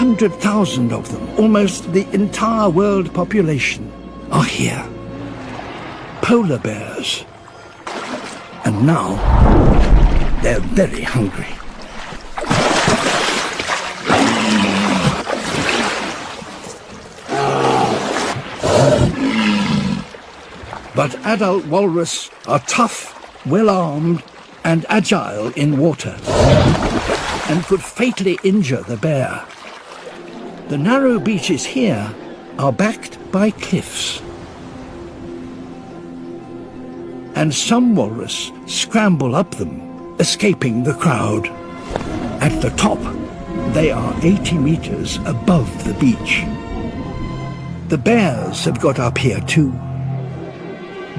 100,000 of them, almost the entire world population, are here. Polar bears. And now, they're very hungry. But adult walrus are tough, well-armed, and agile in water, and could fatally injure the bear. The narrow beaches here are backed by cliffs. And some walrus scramble up them, escaping the crowd. At the top, they are 80 meters above the beach. The bears have got up here too.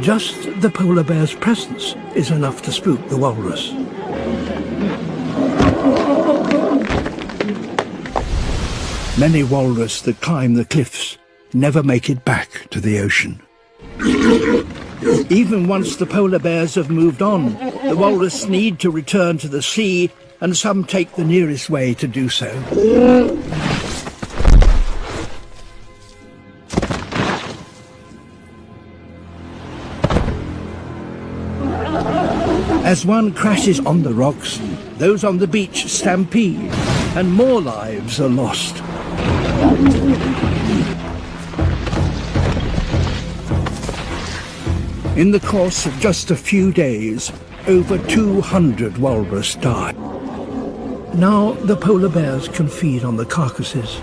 Just the polar bear's presence is enough to spook the walrus. Many walrus that climb the cliffs never make it back to the ocean. Even once the polar bears have moved on, the walrus need to return to the sea, and some take the nearest way to do so. As one crashes on the rocks, those on the beach stampede, and more lives are lost. In the course of just a few days, over 200 walrus died. Now the polar bears can feed on the carcasses.